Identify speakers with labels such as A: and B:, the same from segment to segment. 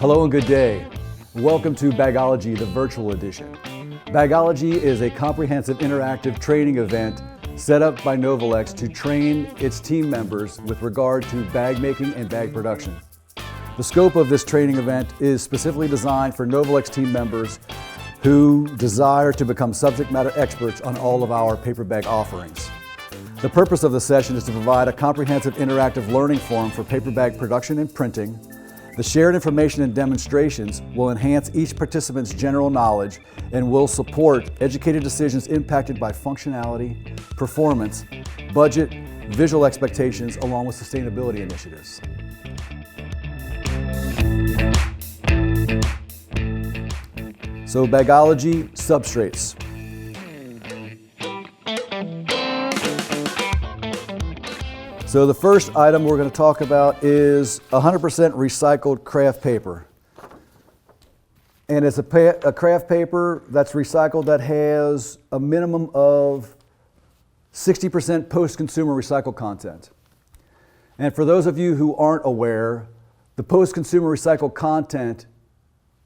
A: Hello and good day. Welcome to Bagology, the virtual edition. Bagology is a comprehensive interactive training event set up by Novalex to train its team members with regard to bag making and bag production. The scope of this training event is specifically designed for Novalex team members who desire to become subject matter experts on all of our paper bag offerings. The purpose of the session is to provide a comprehensive interactive learning forum for paper bag production and printing. The shared information and demonstrations will enhance each participant's general knowledge and will support educated decisions impacted by functionality, performance, budget, visual expectations, along with sustainability initiatives. So Bagology, substrates. So the first item we're going to talk about is 100% recycled craft paper. And it's a craft paper that's recycled that has a minimum of 60% post-consumer recycled content. And for those of you who aren't aware, the post-consumer recycled content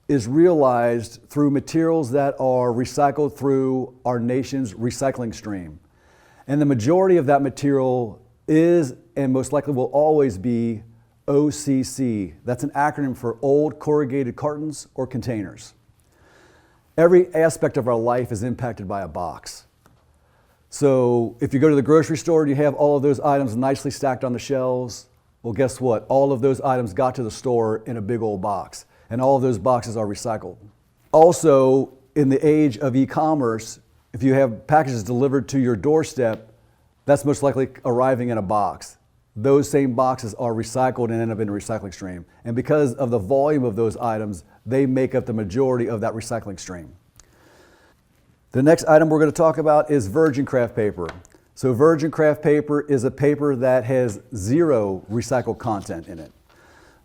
A: is realized through materials that are recycled through our nation's recycling stream. And the majority of that material is, and most likely will always be, OCC. That's an acronym for old corrugated cartons or containers. Every aspect of our life is impacted by a box. So if you go to the grocery store and you have all of those items nicely stacked on the shelves, well, guess what? All of those items got to the store in a big old box, and all of those boxes are recycled. Also, in the age of e-commerce, if you have packages delivered to your doorstep, that's most likely arriving in a box. Those same boxes are recycled and end up in the recycling stream. And because of the volume of those items, they make up the majority of that recycling stream. The next item we're going to talk about is virgin craft paper. So virgin craft paper is a paper that has zero recycled content in it.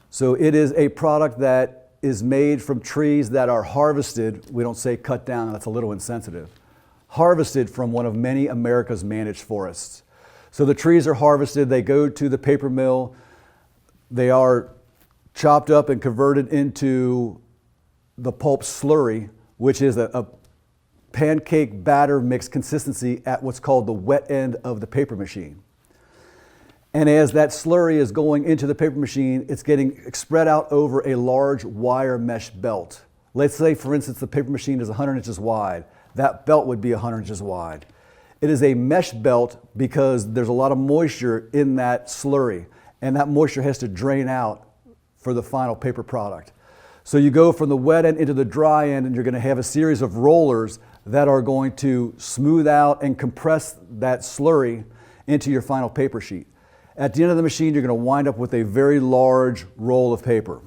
A: So it is a product that is made from trees that are harvested. We don't say cut down, that's a little insensitive. Harvested from one of many America's managed forests. So the trees are harvested, they go to the paper mill, they are chopped up and converted into the pulp slurry, which is a pancake batter mix consistency at what's called the wet end of the paper machine. And as that slurry is going into the paper machine, it's getting spread out over a large wire mesh belt. Let's say, for instance, the paper machine is 100 inches wide. That belt would be 100 inches wide. It is a mesh belt because there's a lot of moisture in that slurry, and that moisture has to drain out for the final paper product. So you go from the wet end into the dry end, and you're going to have a series of rollers that are going to smooth out and compress that slurry into your final paper sheet. At the end of the machine, you're going to wind up with a very large roll of paper.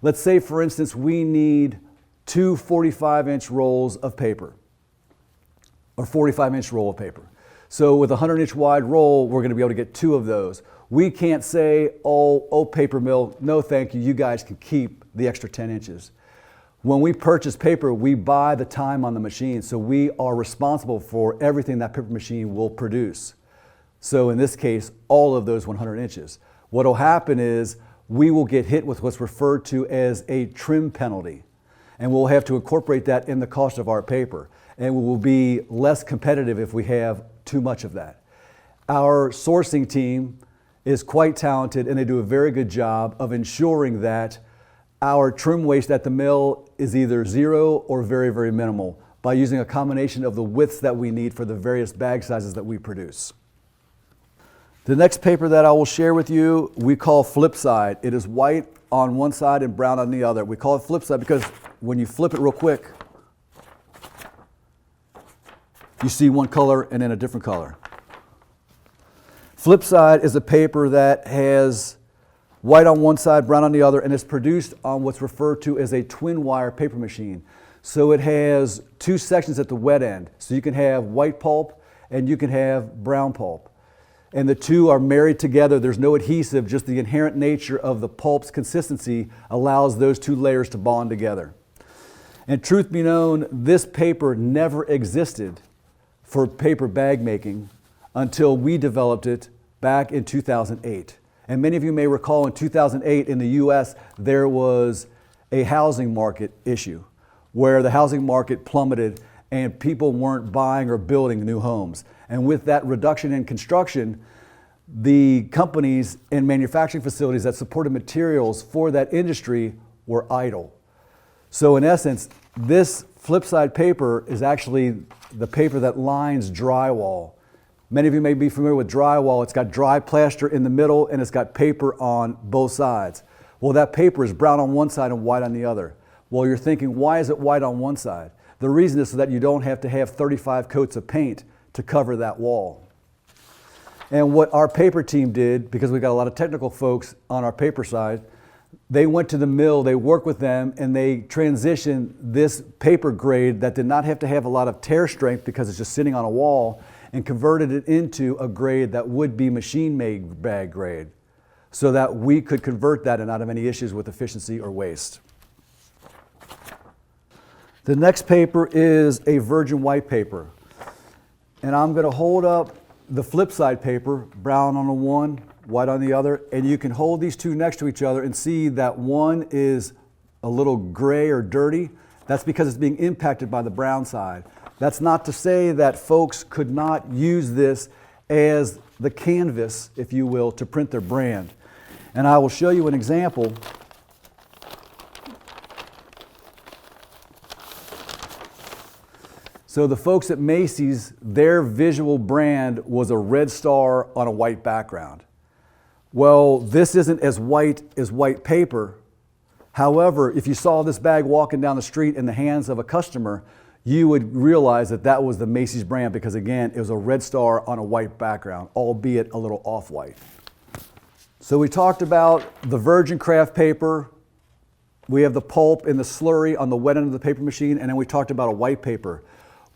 A: Let's say, for instance, we need two 45-inch rolls of paper, or 45-inch roll of paper. So with a 100-inch wide roll, we're going to be able to get two of those. We can't say, oh, paper mill, no thank you, you guys can keep the extra 10 inches. When we purchase paper, we buy the time on the machine, so we are responsible for everything that paper machine will produce. So in this case, all of those 100 inches. What will happen is we will get hit with what's referred to as a trim penalty, and we'll have to incorporate that in the cost of our paper. And we will be less competitive if we have too much of that. Our sourcing team is quite talented, and they do a very good job of ensuring that our trim waste at the mill is either zero or very, very minimal by using a combination of the widths that we need for the various bag sizes that we produce. The next paper that I will share with you, we call Flipside. It is white on one side and brown on the other. We call it Flipside because when you flip it real quick, you see one color and then a different color. Flipside is a paper that has white on one side, brown on the other, and is produced on what's referred to as a twin wire paper machine. So it has two sections at the wet end. So you can have white pulp and you can have brown pulp. And the two are married together. There's no adhesive, just the inherent nature of the pulp's consistency allows those two layers to bond together. And truth be known, this paper never existed for paper bag making until we developed it back in 2008. And many of you may recall in 2008 in the US, there was a housing market issue where the housing market plummeted and people weren't buying or building new homes. And with that reduction in construction, the companies and manufacturing facilities that supported materials for that industry were idle. So in essence, this flip side paper is actually the paper that lines drywall. Many of you may be familiar with drywall. It's got dry plaster in the middle and it's got paper on both sides. Well, that paper is brown on one side and white on the other. Well, you're thinking, why is it white on one side? The reason is so that you don't have to have 35 coats of paint to cover that wall. And what our paper team did, because we got a lot of technical folks on our paper side, they went to the mill, they worked with them, and they transitioned this paper grade that did not have to have a lot of tear strength because it's just sitting on a wall, and converted it into a grade that would be machine-made bag grade, so that we could convert that and not have any issues with efficiency or waste. The next paper is a virgin white paper. And I'm going to hold up the flip side paper, brown on the one, white on the other, and you can hold these two next to each other and see that one is a little gray or dirty. That's because it's being impacted by the brown side. That's not to say that folks could not use this as the canvas, if you will, to print their brand. And I will show you an example. So the folks at Macy's, their visual brand was a red star on a white background. Well, this isn't as white as white paper. However, if you saw this bag walking down the street in the hands of a customer, you would realize that that was the Macy's brand because, again, it was a red star on a white background, albeit a little off-white. So we talked about the virgin craft paper. We have the pulp and the slurry on the wet end of the paper machine, and then we talked about a white paper.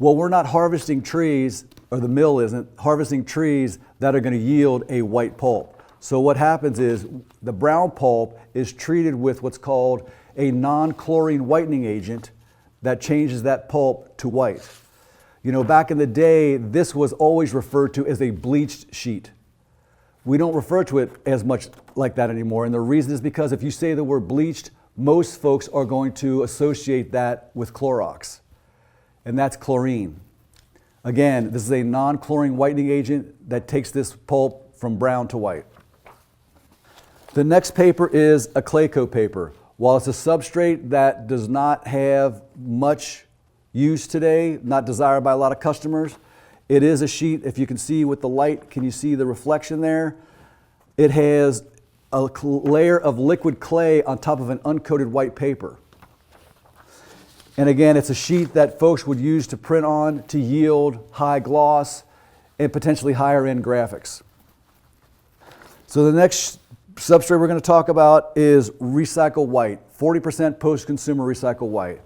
A: Well, we're not harvesting trees, or the mill isn't, harvesting trees that are going to yield a white pulp. So what happens is the brown pulp is treated with what's called a non-chlorine whitening agent that changes that pulp to white. You know, back in the day, this was always referred to as a bleached sheet. We don't refer to it as much like that anymore, and the reason is because if you say the word bleached, most folks are going to associate that with Clorox, and that's chlorine. Again, this is a non-chlorine whitening agent that takes this pulp from brown to white. The next paper is a clay coat paper. While it's a substrate that does not have much use today, not desired by a lot of customers, it is a sheet. If you can see with the light, can you see the reflection there? It has a layer of liquid clay on top of an uncoated white paper. And again, it's a sheet that folks would use to print on to yield high gloss and potentially higher end graphics. So the next substrate we're going to talk about is recycled white, 40% post-consumer recycled white.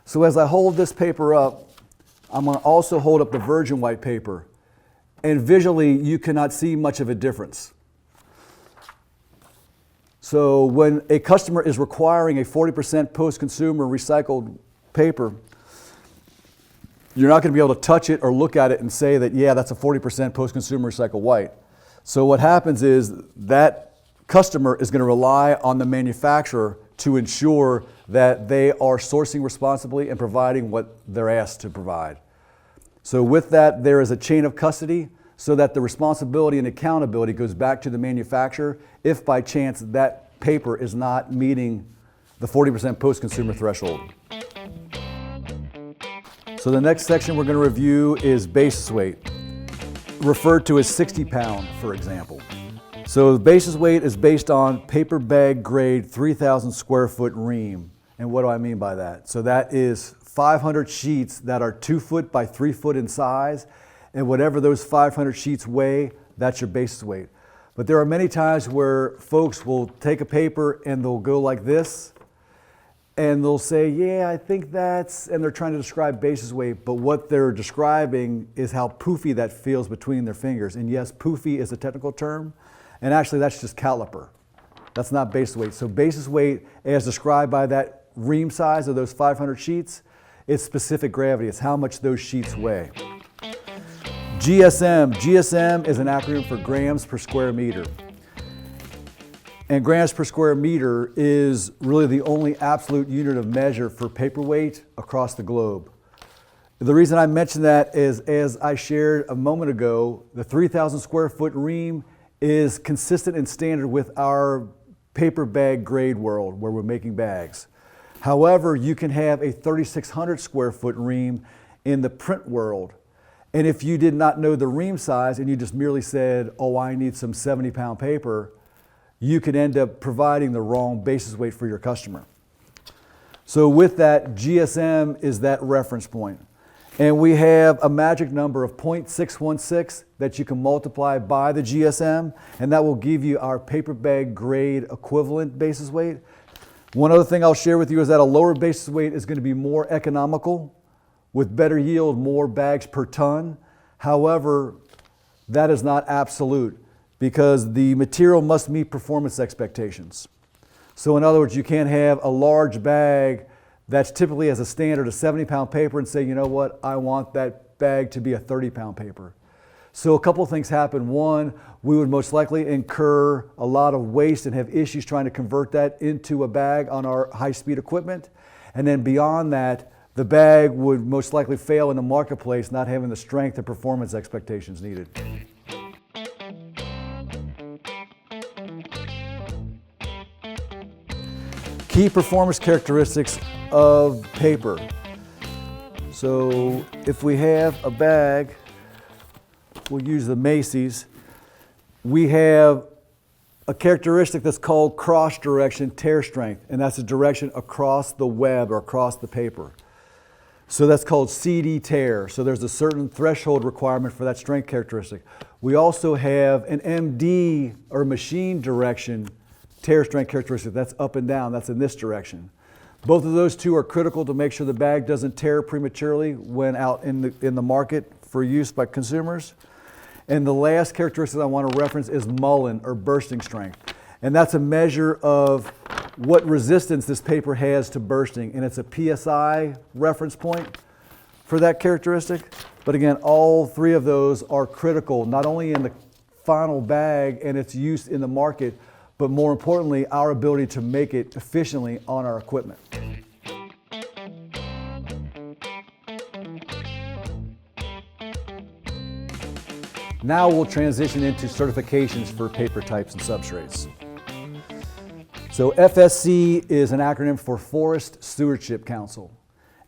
A: So as I hold this paper up, I'm going to also hold up the virgin white paper. And visually, you cannot see much of a difference. So when a customer is requiring a 40% post-consumer recycled paper, you're not going to be able to touch it or look at it and say that, yeah, that's a 40% post-consumer recycled white. So what happens is that customer is going to rely on the manufacturer to ensure that they are sourcing responsibly and providing what they're asked to provide. So with that, there is a chain of custody so that the responsibility and accountability goes back to the manufacturer if by chance that paper is not meeting the 40% post-consumer threshold. So the next section we're going to review is basis weight, referred to as 60 pound, for example. So the basis weight is based on paper bag grade 3,000 square foot ream. And what do I mean by that? So that is 500 sheets that are 2 foot by 3 foot in size, and whatever those 500 sheets weigh, that's your basis weight. But there are many times where folks will take a paper and they'll go like this, and they'll say, yeah, I think that's, and they're trying to describe basis weight, but what they're describing is how poofy that feels between their fingers. And yes, poofy is a technical term, and actually that's just caliper. That's not basis weight. So basis weight, as described by that ream size of those 500 sheets, it's specific gravity. It's how much those sheets weigh. GSM. GSM is an acronym for grams per square meter. And grams per square meter is really the only absolute unit of measure for paperweight across the globe. The reason I mention that is, as I shared a moment ago, the 3,000 square foot ream is consistent and standard with our paper bag grade world where we're making bags. However, you can have a 3,600 square foot ream in the print world. And if you did not know the ream size and you just merely said, oh, I need some 70-pound paper, you could end up providing the wrong basis weight for your customer. So with that, GSM is that reference point. And we have a magic number of 0.616 that you can multiply by the GSM, and that will give you our paper bag grade equivalent basis weight. One other thing I'll share with you is that a lower basis weight is going to be more economical with better yield, more bags per ton. However, that is not absolute because the material must meet performance expectations. So in other words, you can't have a large bag that's typically as a standard a 70-pound paper and say, you know what, I want that bag to be a 30-pound paper. So a couple of things happen. One, we would most likely incur a lot of waste and have issues trying to convert that into a bag on our high-speed equipment. And then beyond that, the bag would most likely fail in the marketplace, not having the strength and performance expectations needed. Key performance characteristics of paper. So if we have a bag, we'll use the Macy's, we have a characteristic that's called cross direction tear strength, and that's a direction across the web or across the paper. So that's called CD tear. So there's a certain threshold requirement for that strength characteristic. We also have an MD or machine direction tear strength characteristic. That's up and down. That's in this direction. Both of those two are critical to make sure the bag doesn't tear prematurely when out in the market for use by consumers. And the last characteristic I want to reference is Mullen or bursting strength. And that's a measure of what resistance this paper has to bursting. And it's a PSI reference point for that characteristic. But again, all three of those are critical, not only in the final bag and its use in the market, but more importantly, our ability to make it efficiently on our equipment. Now we'll transition into certifications for paper types and substrates. So FSC is an acronym for Forest Stewardship Council,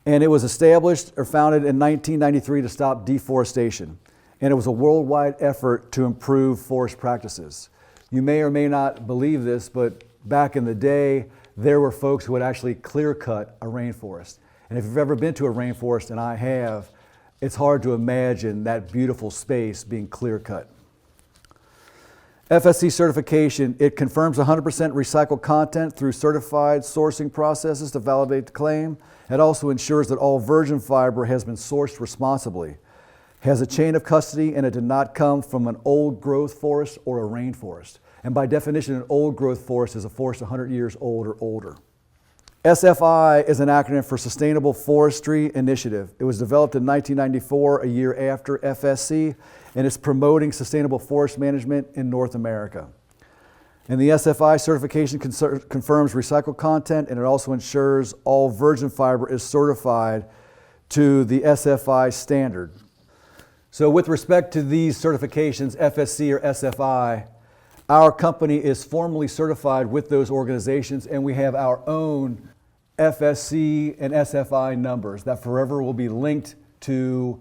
A: and it was established or founded in 1993 to stop deforestation, and it was a worldwide effort to improve forest practices. You may or may not believe this, but back in the day, there were folks who would actually clear cut a rainforest. And if you've ever been to a rainforest, and I have, it's hard to imagine that beautiful space being clear cut. FSC certification, it confirms 100% recycled content through certified sourcing processes to validate the claim. It also ensures that all virgin fiber has been sourced responsibly, has a chain of custody, and it did not come from an old growth forest or a rainforest. And by definition, an old growth forest is a forest 100 years old or older. SFI is an acronym for Sustainable Forestry Initiative. It was developed in 1994, a year after FSC, and it's promoting sustainable forest management in North America. And the SFI certification confirms recycled content, and it also ensures all virgin fiber is certified to the SFI standard. So with respect to these certifications, FSC or SFI, our company is formally certified with those organizations, and we have our own FSC and SFI numbers that forever will be linked to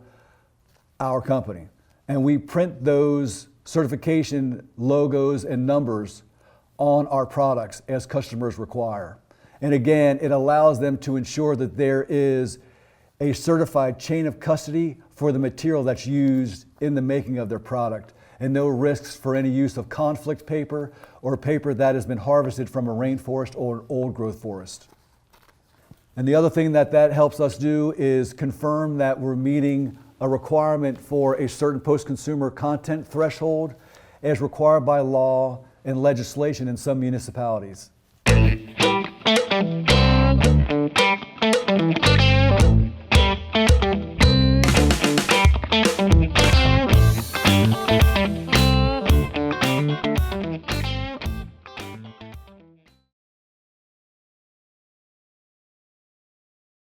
A: our company. And we print those certification logos and numbers on our products as customers require. And again, it allows them to ensure that there is a certified chain of custody for the material that's used in the making of their product, and no risks for any use of conflict paper or paper that has been harvested from a rainforest or an old growth forest. And the other thing that helps us do is confirm that we're meeting a requirement for a certain post-consumer content threshold as required by law and legislation in some municipalities.